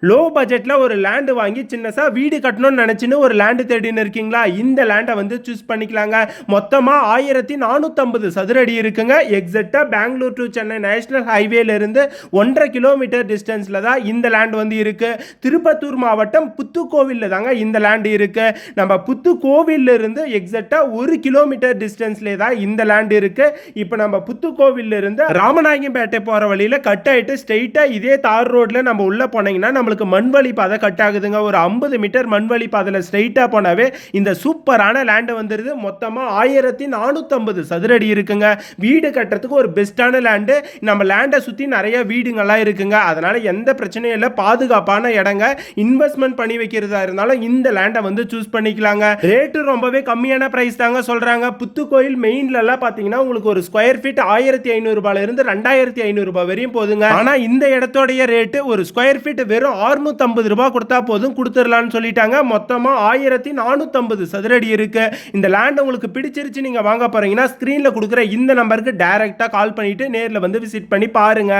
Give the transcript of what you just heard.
Low பட்ஜெட்ல ஒரு land வாங்கி சின்னசா வீடு கட்டணும்னு நினைச்சுன்னு ஒரு லேண்ட் தேடின்னு இருக்கீங்களா? இந்த லேண்டை வந்து சூஸ் பண்ணிக்கலாங்க. மொத்தமா 1450 சதுர அடி இருக்குங்க. எக்ஸாக்ட்டா பெங்களூர் டு சென்னை நேஷனல் ஹைவேல இருந்து 1.5 கிலோமீட்டர் டிஸ்டன்ஸ்ல தான் இந்த லேண்ட் வந்து இருக்கு. திருப்பத்தூர் மாவட்டம் புத்துக்கோவில்ல தாங்க இந்த லேண்ட் இருக்கு. நம்ம புத்துக்கோவில்ல இருந்து எக்ஸாக்ட்டா 1 கிலோமீட்டர் டிஸ்டன்ஸ்ல தான் இந்த லேண்ட் இருக்கு. இப்போ நம்ம புத்துக்கோவில்ல இருந்து ராமநாயக்கன்பேட்டை போற வழியில கட் ஆயிட்டு ஸ்ட்ரைட்டா இதே தார் ரோட்ல நம்ம உள்ள போனீங்கன்னா நம்மளுக்கு மண்வழி பாதை கட் ஆகுதுங்க. ஒரு 50 மீட்டர் மண்வழி பாதையில் ஸ்ட்ரைட்டா போனாவே இந்த சூப்பரான லேண்ட் வந்துருது. மொத்தமா 1450 சதுரடி இருக்குங்க. வீடு கட்டுறதுக்கு ஒரு பெஸ்டான லேண்டு. நம்ம லேண்டை சுற்றி நிறைய வீடுங்கள்லாம் இருக்குங்க. அதனால எந்த பிரச்சனையும் இல்லை, பாதுகாப்பான இடங்க. இன்வெஸ்ட்மெண்ட் பண்ணி வைக்கிறதா இருந்தாலும் இந்த லேண்டை வந்து சூஸ் பண்ணிக்கலாங்க. ரேட்டு ரொம்பவே கம்மியான பிரைஸ் தாங்க சொல்றாங்க. புத்துக்கோயில் மெயின்லலாம் பார்த்தீங்கன்னா உங்களுக்கு ஒரு ஸ்கொயர் ஃபீட் 1500 ரூபாயில இருந்து 2500 ரூபாய் வரையும் போதுங்க. ஆனா இந்த இடத்தோடைய ரேட்டு ஒரு ஸ்கொயர் ஃபீட் வெறும் 650 ரூபாய் கொடுத்தா போதும், கொடுத்துடலாம்னு சொல்லிட்டாங்க. மொத்தமா 1450 சதுரடி இருக்கு. இந்த லேண்ட் உங்களுக்கு பிடிச்சிருச்சு, நீங்க வாங்க போறீங்கன்னா ஸ்கிரீன்ல கொடுக்குற இந்த நம்பருக்கு டைரக்டா கால் பண்ணிட்டு நேர்ல வந்து விசிட் பண்ணி பாருங்க.